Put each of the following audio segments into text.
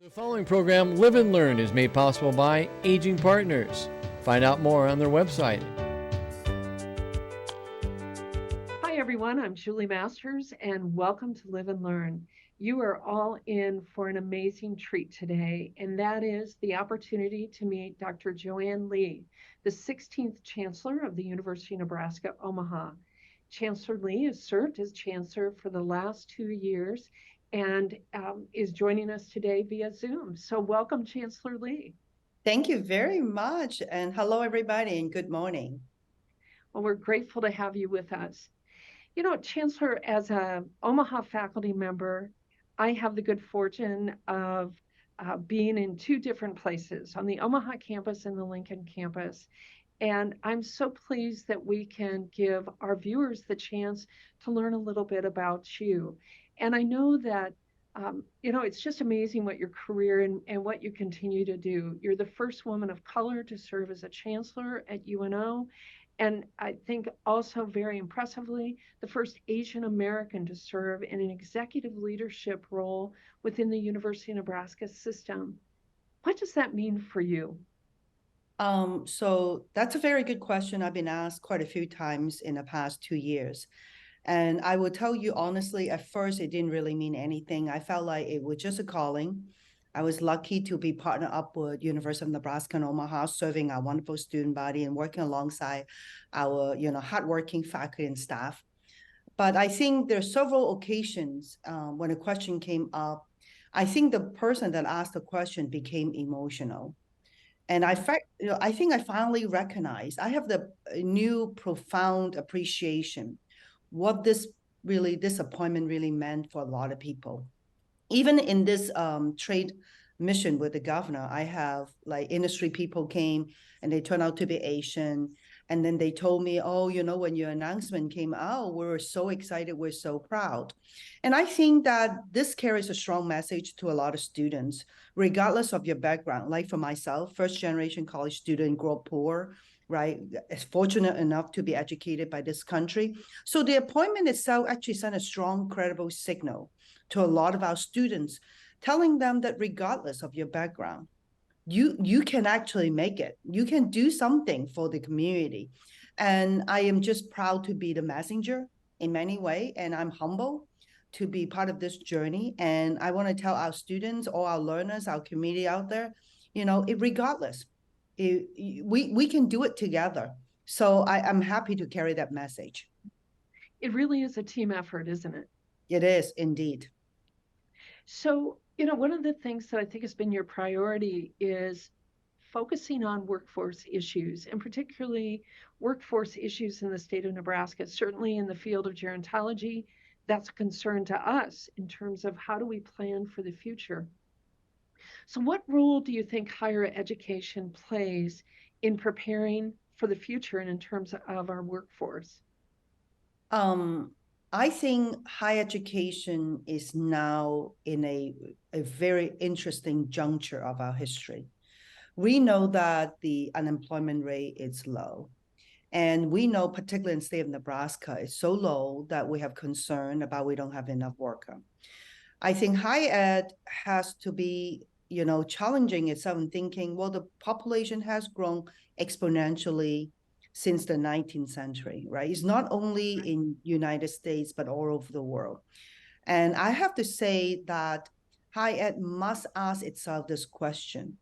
The following program, Live and Learn, is made possible by Aging Partners. Find out more on their website. Hi, everyone. I'm Julie Masters, and welcome to Live and Learn. You are all in for an amazing treat today, and that is the opportunity to meet Dr. Joanne Lee, the 16th Chancellor of the University of Nebraska, Omaha. Chancellor Lee has served as Chancellor for the last 2 years and is joining us today via Zoom. So, welcome, Chancellor Lee. Thank you very much. And hello, everybody, and good morning. Well, we're grateful to have you with us. You know, Chancellor, as a Omaha faculty member, I have the good fortune of being in two different places, on the Omaha campus and the Lincoln campus. And I'm so pleased that we can give our viewers the chance to learn a little bit about you. And I know that, it's just amazing what your career and what you continue to do. You're the first woman of color to serve as a chancellor at UNO. And I think also very impressively, the first Asian American to serve in an executive leadership role within the University of Nebraska system. What does that mean for you? So that's a very good question. I've been asked quite a few times in the past 2 years. And I will tell you honestly, at first, it didn't really mean anything. I felt like it was just a calling. I was lucky to be partnered up with University of Nebraska in Omaha, serving our wonderful student body and working alongside our, hardworking faculty and staff. But I think there are several occasions when a question came up. I think the person that asked the question became emotional. And I think I finally recognized I have the new profound appreciation what this appointment really meant for a lot of people. Even in this trade mission with the governor, I have like industry people came and they turned out to be Asian. And then they told me, oh, when your announcement came out, we were so excited, we're so proud. And I think that this carries a strong message to a lot of students, regardless of your background. Like for myself, first generation college student, grew up poor, right? Fortunate enough to be educated by this country. So the appointment itself actually sent a strong, credible signal to a lot of our students, telling them that regardless of your background, you can actually make it. You can do something for the community. And I am just proud to be the messenger in many ways. And I'm humble to be part of this journey. And I want to tell our students, all our learners, our community out there, regardless, we can do it together. So I'm happy to carry that message. It really is a team effort, isn't it? It is indeed. So, one of the things that I think has been your priority is focusing on workforce issues, and particularly workforce issues in the state of Nebraska. Certainly in the field of gerontology, that's a concern to us in terms of how do we plan for the future. So, what role do you think higher education plays in preparing for the future and in terms of our workforce? Um, I think higher education is now in a very interesting juncture of our history. We know that the unemployment rate is low. And we know, particularly in the state of Nebraska, it's so low that we have concern about we don't have enough worker. I think higher ed has to be, challenging itself and thinking, well, the population has grown exponentially since the 19th century, right? It's not only in United States, but all over the world. And I have to say that higher ed must ask itself this question.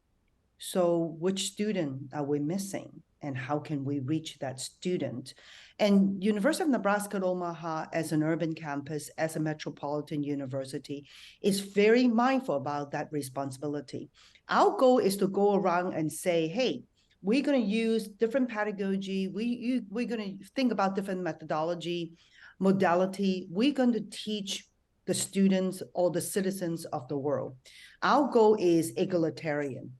So which student are we missing? And how can we reach that student? And University of Nebraska at Omaha, as an urban campus, as a metropolitan university, is very mindful about that responsibility. Our goal is to go around and say, hey, we're going to use different pedagogy. We're going to think about different methodology, modality. We're going to teach the students or the citizens of the world. Our goal is egalitarian.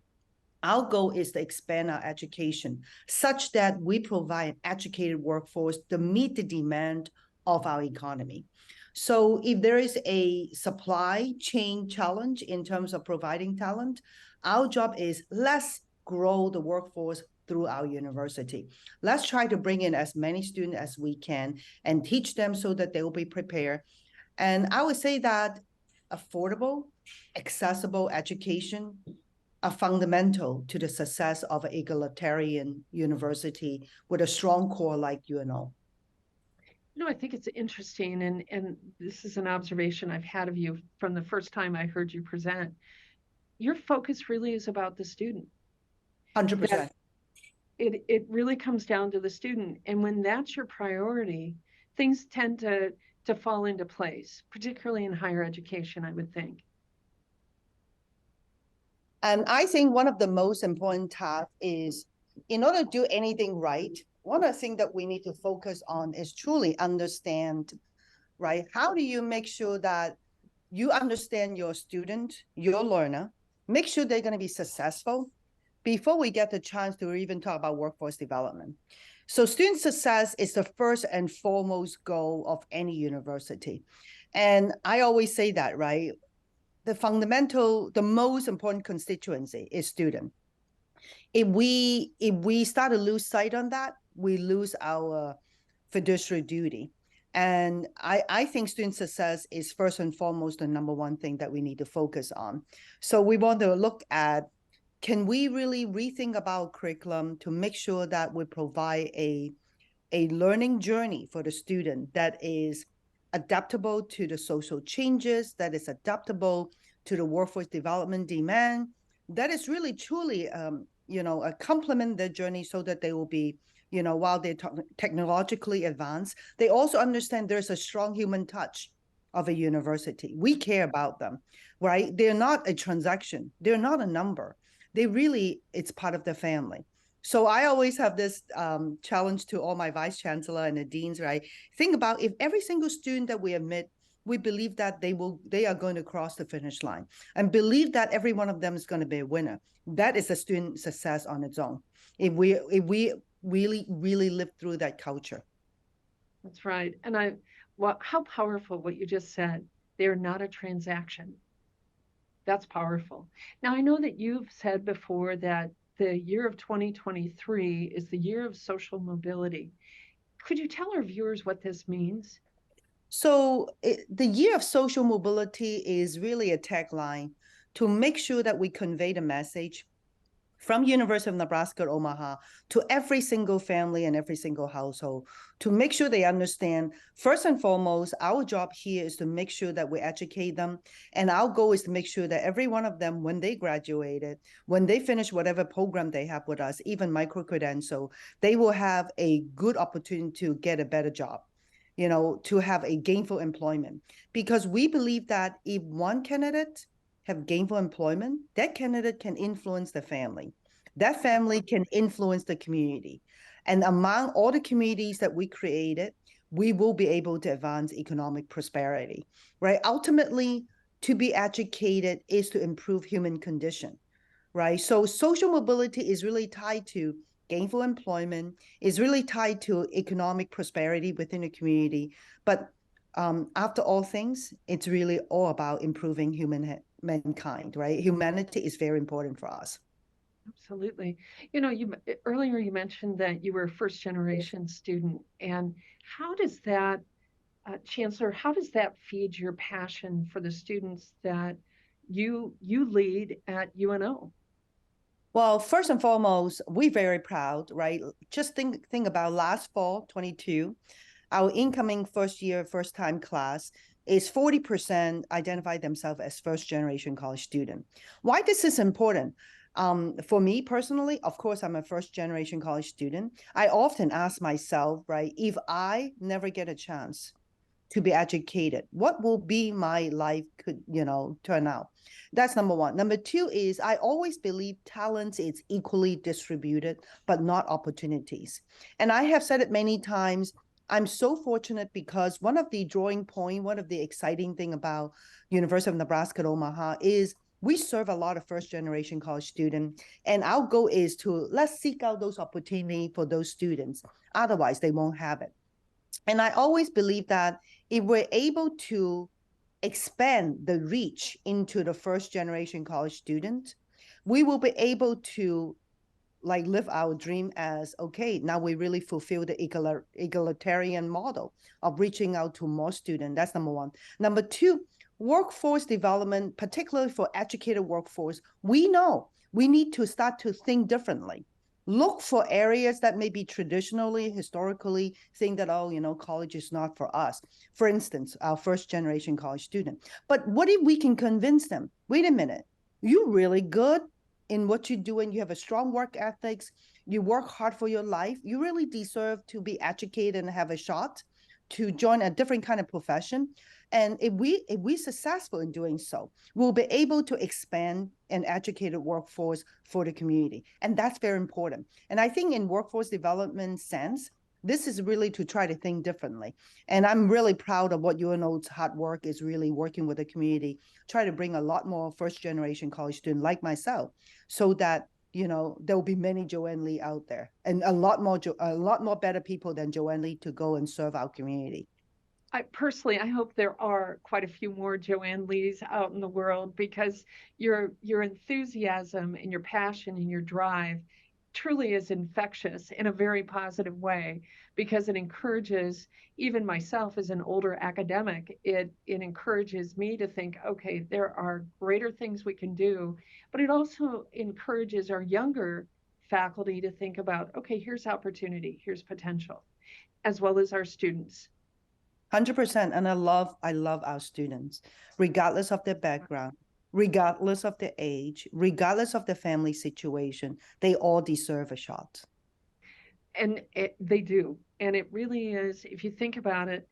Our goal is to expand our education such that we provide an educated workforce to meet the demand of our economy. So if there is a supply chain challenge in terms of providing talent, our job is let's grow the workforce through our university. Let's try to bring in as many students as we can and teach them so that they will be prepared. And I would say that affordable accessible education are fundamental to the success of an egalitarian university with a strong core like UNO. I think it's interesting, and this is an observation I've had of you from the first time I heard you present. Your focus really is about the student. 100%. It really comes down to the student, and when that's your priority, things tend to fall into place, particularly in higher education, I would think. And I think one of the most important tasks is, in order to do anything right, one of the things that we need to focus on is truly understand, right? How do you make sure that you understand your student, your learner, make sure they're going to be successful before we get the chance to even talk about workforce development. So student success is the first and foremost goal of any university. And I always say that, right? The most important constituency is student. If we start to lose sight on that, we lose our fiduciary duty. And I think student success is first and foremost the number one thing that we need to focus on. So we want to look at, can we really rethink about curriculum to make sure that we provide a learning journey for the student that is adaptable to the social changes, that is adaptable to the workforce development demand, that is really truly, complement their journey so that they will be, while they're technologically advanced, they also understand there's a strong human touch of a university. We care about them, right? They're not a transaction. They're not a number. It's part of the family. So I always have this challenge to all my vice chancellor and the deans, right? Think about, if every single student that we admit, we believe that they are going to cross the finish line, and believe that every one of them is going to be a winner. That is a student success on its own. If we really, really live through that culture. That's right. And how powerful what you just said. They're not a transaction. That's powerful. Now, I know that you've said before that the year of 2023 is the year of social mobility. Could you tell our viewers what this means? So the year of social mobility is really a tagline to make sure that we convey the message from University of Nebraska at Omaha to every single family and every single household, to make sure they understand, first and foremost, our job here is to make sure that we educate them. And our goal is to make sure that every one of them, when they graduated, when they finish whatever program they have with us, even micro-credential, they will have a good opportunity to get a better job, to have a gainful employment. Because we believe that if one candidate have gainful employment, that candidate can influence the family. That family can influence the community. And among all the communities that we created, we will be able to advance economic prosperity, right? Ultimately, to be educated is to improve human condition, right? So social mobility is really tied to gainful employment, is really tied to economic prosperity within the community. But after all things, it's really all about improving mankind, right? Humanity is very important for us. Absolutely. Earlier you mentioned that you were a first generation student, and how does that, Chancellor, how does that feed your passion for the students that you lead at UNO? Well, first and foremost, we're very proud, right? Just think about last fall, 22, our incoming first time class is 40% identify themselves as first generation college student. Why this is important? For me personally, of course, I'm a first generation college student. I often ask myself, right, if I never get a chance to be educated, what will be my life could, turn out? That's number one. Number two is I always believe talent is equally distributed, but not opportunities. And I have said it many times, I'm so fortunate because one of the exciting thing about University of Nebraska at Omaha is we serve a lot of first generation college students, and our goal is to let's seek out those opportunities for those students. Otherwise, they won't have it. And I always believe that if we're able to expand the reach into the first generation college student, we will be able to live our dream as, okay, now we really fulfill the egalitarian model of reaching out to more students. That's number one. Number two, workforce development, particularly for educated workforce, we know we need to start to think differently. Look for areas that maybe traditionally, historically, think that, oh, college is not for us. For instance, our first generation college student. But what if we can convince them, wait a minute, you're really good in what you're doing, you have a strong work ethics, you work hard for your life, you really deserve to be educated and have a shot to join a different kind of profession. And if we successful in doing so, we'll be able to expand an educated workforce for the community. And that's very important. And I think in workforce development sense, this is really to try to think differently. And I'm really proud of what UNO's hard work is really working with the community, try to bring a lot more first generation college students like myself, so that there will be many Joanne Lee out there, and a lot more better people than Joanne Lee to go and serve our community. I hope there are quite a few more Joanne Lees out in the world, because your enthusiasm and your passion and your drive truly is infectious in a very positive way, because it encourages even myself as an older academic. It encourages me to think, okay, there are greater things we can do, but it also encourages our younger faculty to think about, okay, here's opportunity, here's potential, as well as our students. 100%. And I love our students, regardless of their background, regardless of their age, regardless of their family situation, they all deserve a shot. And they do. And it really is, if you think about it,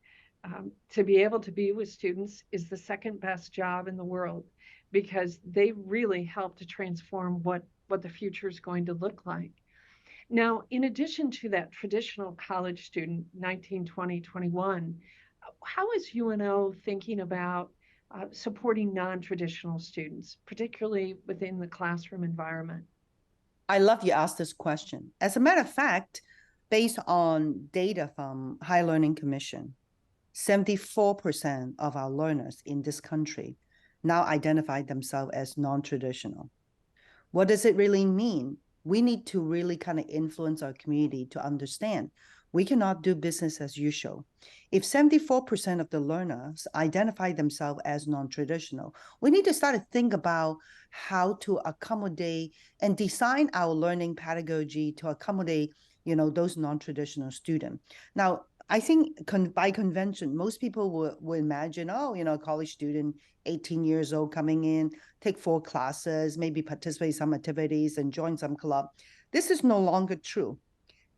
to be able to be with students is the second best job in the world, because they really help to transform what the future is going to look like. Now, in addition to that traditional college student, 19, 20, 21, how is UNO thinking about supporting non-traditional students, particularly within the classroom environment? I love you asked this question. As a matter of fact, based on data from Higher Learning Commission, 74% of our learners in this country now identify themselves as non-traditional. What does it really mean? We need to really kind of influence our community to understand we cannot do business as usual. If 74% of the learners identify themselves as non-traditional, we need to start to think about how to accommodate and design our learning pedagogy to accommodate, those non-traditional students. Now, I think by convention, most people will imagine, oh, college student, 18 years old, coming in, take 4 classes, maybe participate in some activities and join some club. This is no longer true.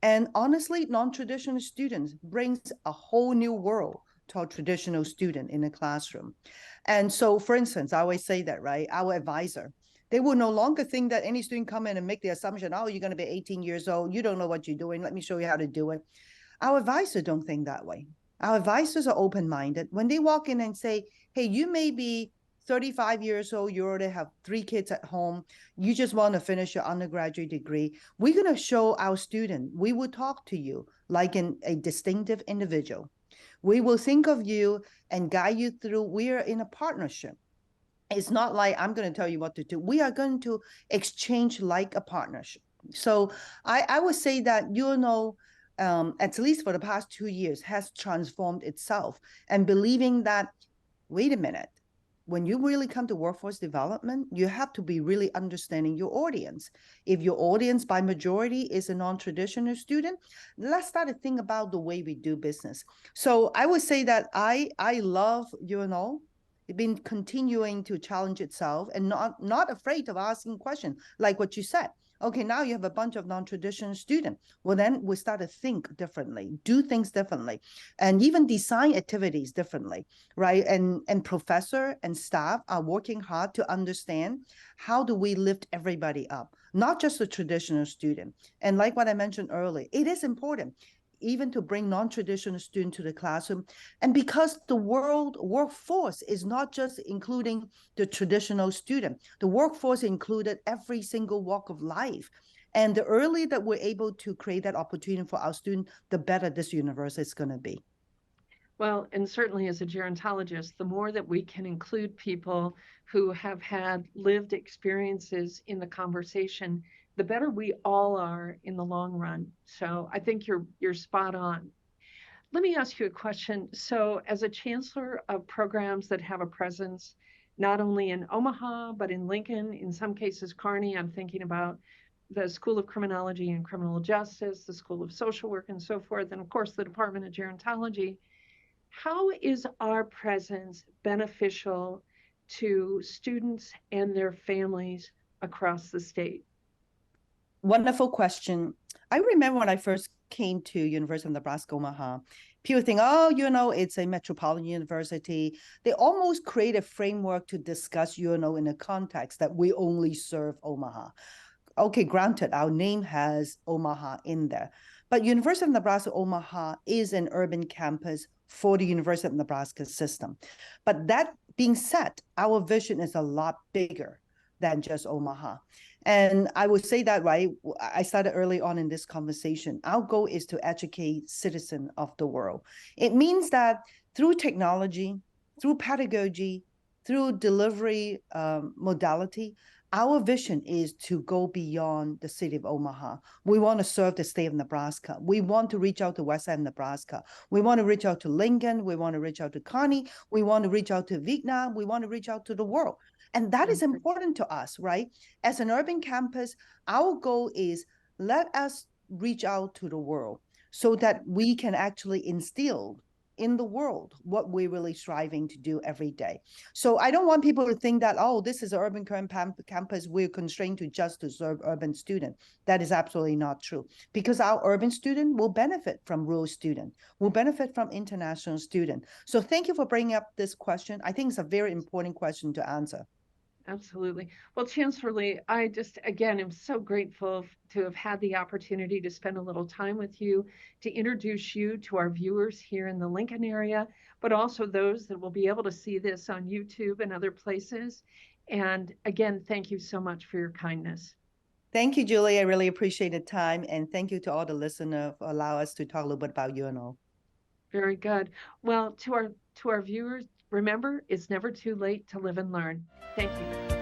And honestly, non-traditional students brings a whole new world to a traditional student in a classroom. And so, for instance, I always say that, right? Our advisor, they will no longer think that any student come in and make the assumption, oh, you're going to be 18 years old, you don't know what you're doing, let me show you how to do it. Our advisors don't think that way. Our advisors are open-minded. When they walk in and say, hey, you may be 35 years old, you already have 3 kids at home, you just want to finish your undergraduate degree, we're going to show our student, we will talk to you like a distinctive individual. We will think of you and guide you through. We are in a partnership. It's not like I'm going to tell you what to do. We are going to exchange like a partnership. So I would say that, at least for the past 2 years, has transformed itself, and believing that, wait a minute, when you really come to workforce development, you have to be really understanding your audience. If your audience by majority is a non-traditional student, let's start to think about the way we do business. So I would say that I love it's been continuing to challenge itself and not afraid of asking questions like what you said. Okay, now you have a bunch of non-traditional students. Well, then we start to think differently, do things differently, and even design activities differently, right? And professor and staff are working hard to understand how do we lift everybody up, not just the traditional student. And like what I mentioned earlier, it is important even to bring non-traditional students to the classroom. And because the workforce is not just including the traditional student, the workforce included every single walk of life. And the earlier that we're able to create that opportunity for our students, the better this university is going to be. Well, and certainly as a gerontologist, the more that we can include people who have had lived experiences in the conversation, the better we all are in the long run. So I think you're spot on. Let me ask you a question. So, as a chancellor of programs that have a presence not only in Omaha, but in Lincoln, in some cases, Kearney, I'm thinking about the School of Criminology and Criminal Justice, the School of Social Work, and so forth, and of course, the Department of Gerontology. How is our presence beneficial to students and their families across the state? Wonderful question. I remember when I first came to University of Nebraska, Omaha, people think, oh, it's a metropolitan university. They almost create a framework to discuss, in a context that we only serve Omaha. Okay, granted, our name has Omaha in there, but University of Nebraska Omaha is an urban campus for the University of Nebraska system. But that being said, our vision is a lot bigger than just Omaha. And I would say that, right? I started early on in this conversation. Our goal is to educate citizens of the world. It means that through technology, through pedagogy, through delivery modality, our vision is to go beyond the city of Omaha. We want to serve the state of Nebraska. We want to reach out to west side of Nebraska. We want to reach out to Lincoln. We want to reach out to Kearney. We want to reach out to Vietnam. We want to reach out to the world. And that is important to us, right? As an urban campus, our goal is let us reach out to the world so that we can actually instill in the world what we're really striving to do every day. So I don't want people to think that, oh, this is an urban campus, we're constrained to just to serve urban students. That is absolutely not true, because our urban student will benefit from rural student, will benefit from international student. So thank you for bringing up this question. I think it's a very important question to answer. Absolutely. Well, Chancellor Lee, I just, again, am so grateful to have had the opportunity to spend a little time with you, to introduce you to our viewers here in the Lincoln area, but also those that will be able to see this on YouTube and other places. And again, thank you so much for your kindness. Thank you, Julie. I really appreciate the time. And thank you to all the listeners for allowing us to talk a little bit about UNO. Very good. Well, to our viewers, remember, it's never too late to live and learn. Thank you.